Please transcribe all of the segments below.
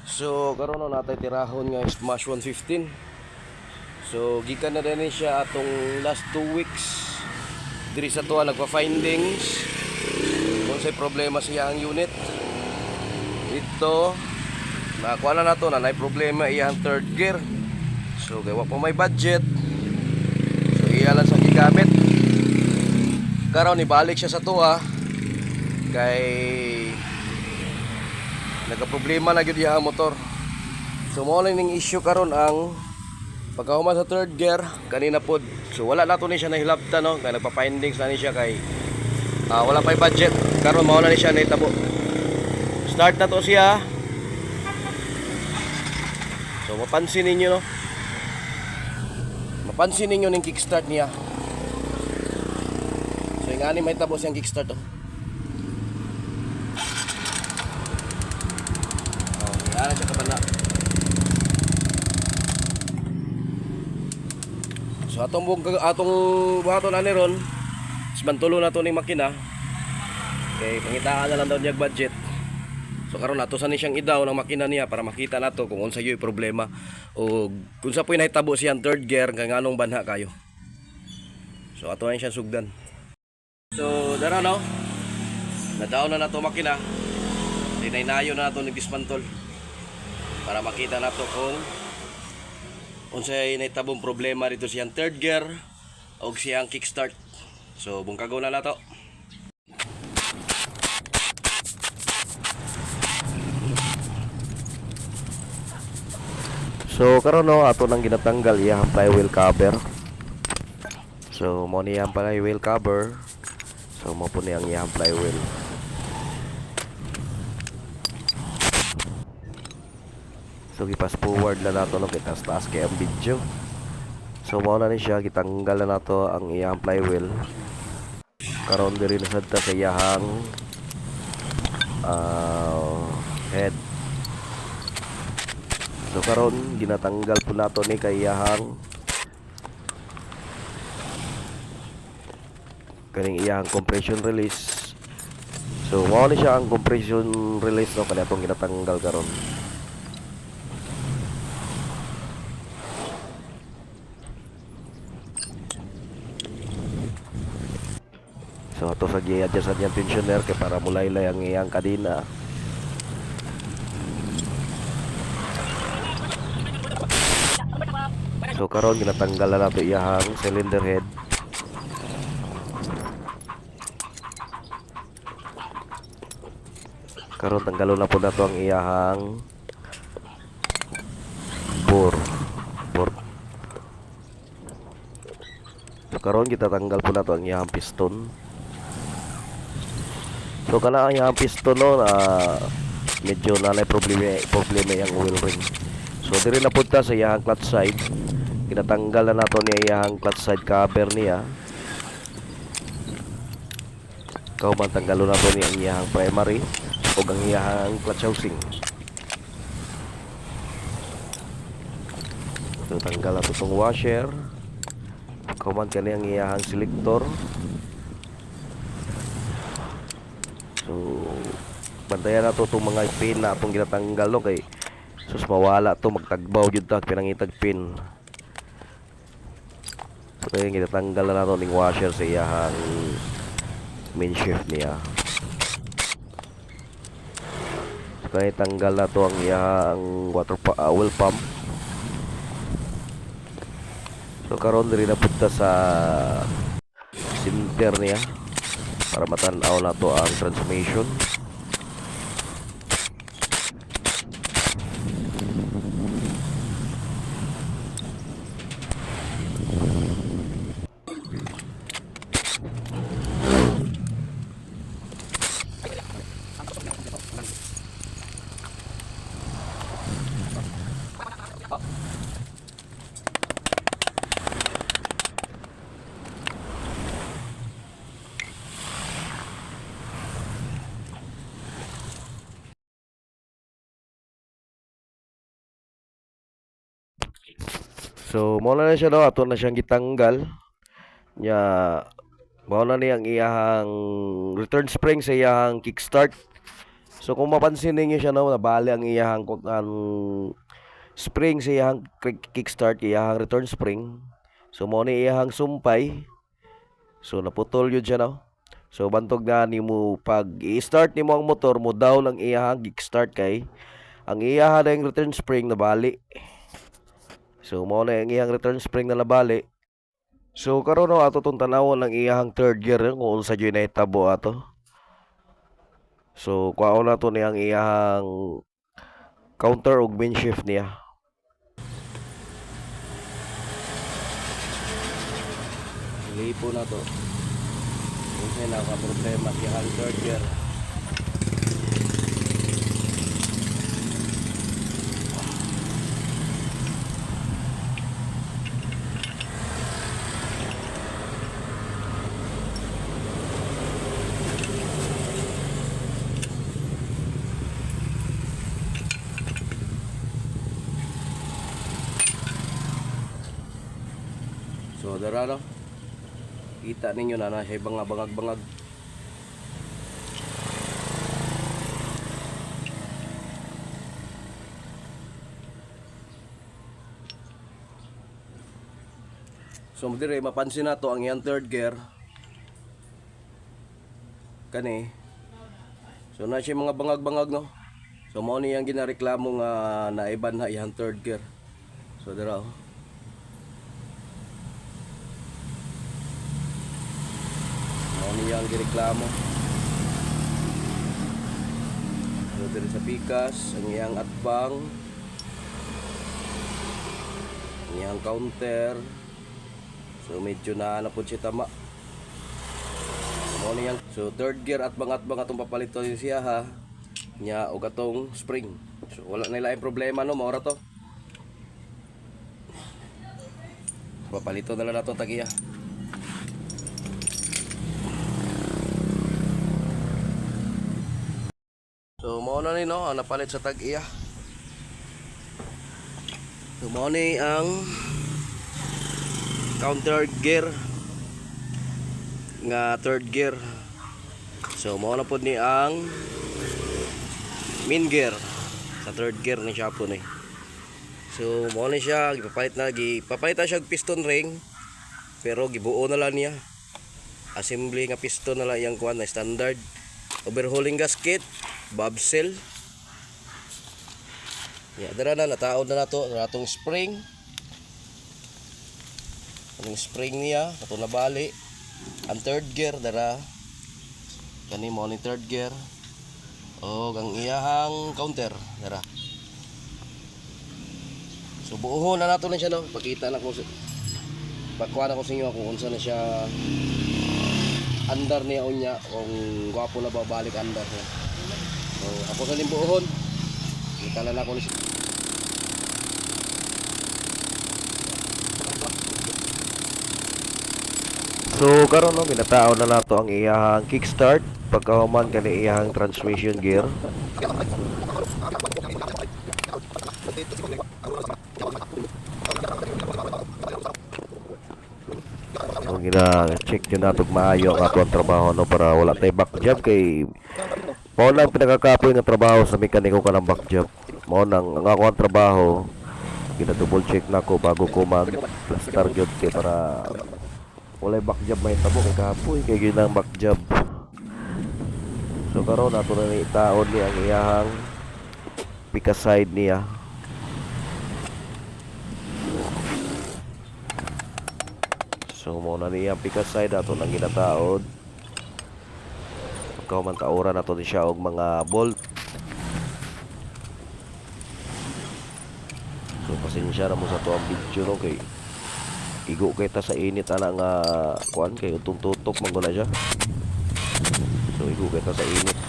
So karon no natay tirahon nga Smash 115. So gikan na din siya atong last 2 weeks. Diri sa tuwa nagpa-findings kung say problema siya ang unit. Ito nakuha na nato na nay problema iyang third gear. So gawa pa may budget. So iya lang sa gigamit. Karon ibalik siya sa tuwa kay nagka-problema na gyud iyang motor. So mo lang ning issue karon ang pagkahuman sa third gear kanina pod. So wala nato ni siya nahilabta no kay nagpa-findings na ni siya kay wala pay budget. Karon mao na ni siya nahitabo. Start na to siya. So mapansin ninyo no. Mapansin ninyo ning kickstart niya. So ingani may tabo siyang kickstart to. Yan siya kabana. So atong buhaton ani ron, isbantulo na to ning makina. Kay pangitaan na lang daw niya budget. So karon nato sa ni siyang idaw ng makina niya para makita nato kung unsa yung problema o kung sa puy nahitabo siyang third gear kay nganong banha kayo. So ato na siyang sugdan. So dara no. Nadaw na nato makina. Dinaynayo na nato ning dismantle para makita nato kung unsay nahitabong problema dito siyang third gear o siyang kickstart. So bungkagaw na nato. So karon no ato nang ginatanggal iyang flywheel cover. So mo ni iyang flywheel cover. So mo po ni ang iyang flywheel. So gipas forward na nato no kay taas kay ang video. So mao na ni siya gitanggal na nato ang iyang flywheel. Karon diri na sad ta sa iyang head. So karon ginatanggal po nato ni kay iyang kaning iyang compression release. So mao ni siya ang compression release no kani atong ginatanggal karon. So ato sa gi-adjust ang tensioner kay para mulaylay ang iyang kadena. So karon ginatanggal na nato iyang cylinder head. Karon tanggalon na po nato ang iyang bore. So karon kita tanggal po nato ang iyang piston. So kana ang iyang piston no medyo nanay problema yang oil ring. So diri na punta sa iyang clutch side. Kinatanggal na nato ni iyang clutch side cover niya. Kauban tanggalon nato ni ang iyang primary o ang iyang clutch housing. So tanggal nato tong washer. Kauban kani ang iyang selector. So bantayan nato itong mga pin na atong ginatanggal no kay sus mawala to magtagbaw jud ta pinangitag pin. So kaya ginatanggal na nato ning washer sa iyang main shaft niya. So kaya tanggal na to ang iyang oil pump. So karon diri na punta sa center niya para matan-aw na to ang transmission. So mao na siya no ato na siyang gitanggal nya mao na ni ang iyang return spring sa iyang kickstart. So kung mapansin ninyo siya no, nabali ang iyahang ang spring sa iyahang kickstart, iyahang return spring. So mo ni iyahang sumpay. So naputol yun siya no. So bantog na nimo pag i-start nimo ang motor mo down ang iyahang kickstart kay ang iyahang ang return spring nabali. So mo na ang iyahang return spring na nabali. So karon no ato tong tanawon ang iyahang third gear kung unsa jud nahitabo ato. So kuhaon na to niyang iyahang counter ug main shift niya. Lipo na to. Kasi naka-problema iyahang third gear. So dara no. Kita ninyo na siya bangag-bangag. So dire mapansin nato ang iyang third gear kani. So na siya mga bangag-bangag no. So mao ni ang ginareklamo nga naiban na iyang third gear. So dira oh. Yang gireklamo. So diri sa pikas ang iyang atbang, ang iyang counter. So medyo na po siya tama. So third gear atbang atong papalito din siya ha. Nya og atong spring. So wala na laing problema no maura to. Papalito na lang nato tagiya. So mao na ni no ang napalit sa tag-iya. So mao ni ang counter gear nga third gear. So mao na pod ni ang main gear sa third gear ni siya po ni. So mao ni siya gipapalitan siya og piston ring pero gibuo na lang niya. Assembly nga piston na lang yang kuan na standard. Overhauling gasket, bob seal. Dara na nataod na nato atong spring. Ang spring niya kato na bali. Ang third gear dara. Kani mo ni third gear. O ang iyahang counter dara. So buuhon na nato na siya no. Pakita na ko pagkuha na ko sa inyo kung unsa na siya under niya unya kung gwapo na babalik under niya. So ako sa limbuhon itala na ko ni So karon no binataon na nato ang iyahang kickstart pagkahuman kani iyahang transmission gear. So gina-check nyo nato maayo ang atong trabaho no para wala tay back job kay mao lang pinakakapoy nga trabaho sa mekaniko kanang back job. Mao nang ang akong trabaho gina-double check nako bago ko mag-plaster job kay para walay back job may tabo kay kapoy kay ginang back job. So karon nato na ni taon ni ang iyahang pika side niya. So mo na niya pika side ato nang ginataod. Pagka man taora nato ni siya og mga bolt. So pasensya na mo sa tuang video no kay igo kay ta sa init ana nga kuan kay utong tutok man guna siya. So igo kay ta sa init.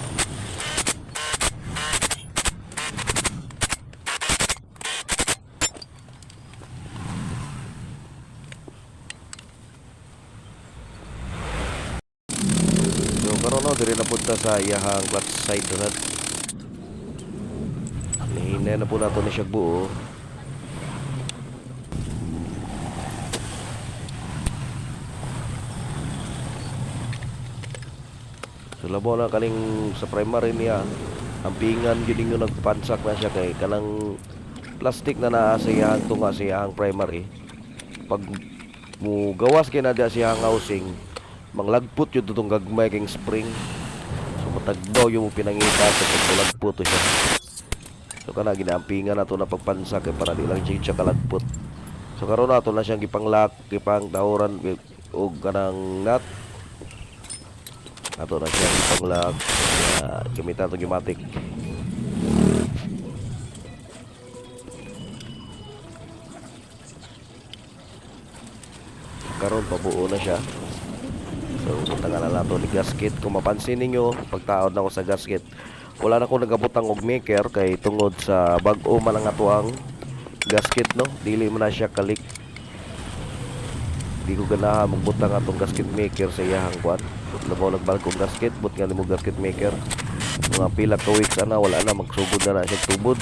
Karon no diri na punta sa iyahang clutch side rod. Hina na po nato ni siya buo. So labo na kaning sa primary niya Ampingan gini nga nagpansak na siya kay kanang plastic na naa sa iyang tunga sa iyang primary. Pag mo gawas kay na dia siyang housing, manglagpot yun itong gagmay king spring. So matagdaw yung pinangita so pagkulagpot to siya. So kana ginampingan nato na pagpansak kay para di lang siya kalagpot. So karon nato na siyang gipanglock, gipang tawran og kanang nut. Ato na siyang gipanglock. Gamitan to gimatic. Karon pabuo na siya. So butangan na nato ni gasket. Kung mapansin ninyo, pagtaod na ko sa gasket, wala na ko nagabutang og maker kay tungod sa bag-o man ang ato ang gasket, no, dili man na siya kalik. Di ko ganahan magbutang atong gasket maker sa iyang kwan. Labaw nagbalik og gasket, but nga mo gasket maker mga pila ka weeks ana wala na magsugod na siya tubod.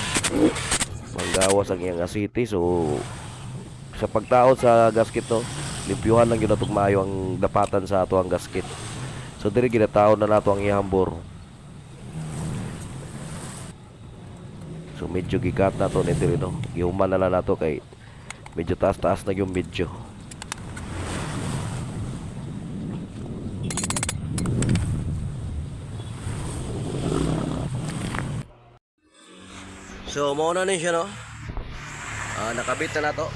Manggawas ang iyang asiti. So sa pagtaod sa gasket, no, limpyuhan lang yun natong maayo ang dapatan sa ato ang gasket. So diri ginataon na nato ang iyang bor. So medyo gikat na to ni diri, no, gihuman na lang nato kay medyo taas-taas na yung medyo. So mo na siya, no, nakabit na nato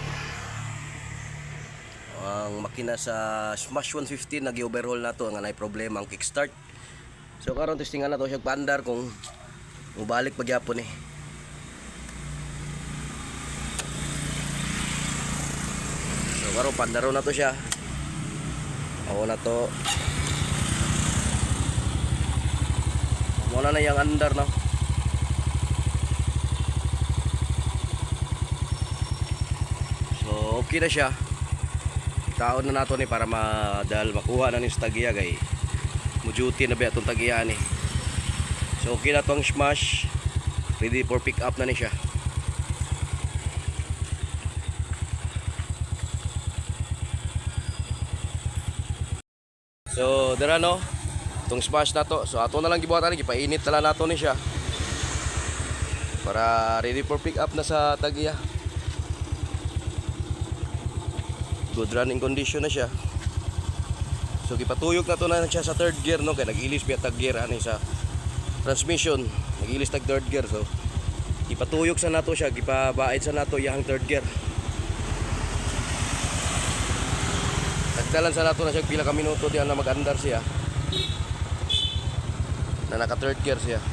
ang makina sa Smash 115. Nagi-overhaul na to nga nay problema ang kickstart. So karon testingan na to siya paandar kung mubalik pagyapon eh. So karon pandaro na to siya. Ako na to. Muna na yung andar, no. So okay na siya. Taon na nato ni para dahil makuha na ni sa tagiya kay mo duty na ba itong tagiya ni. So okay na to ang Smash, ready for pick up na ni siya. So dira, no, itong Smash na to. So ato na lang gibuhatan ni, gipainit na lang nato ni siya para ready for pick up na sa tagiya. Good running condition na siya. So gipatuyok na to na siya sa third gear, no, kaya nag-ilis biya tag gear ani sa transmission, nag-ilis tag third gear. So ipatuyok sa nato siya, gipabait sa nato yang third gear. Nagdalan sa nato na siya pila ka minuto diyan na mag-andar siya na naka third gear siya.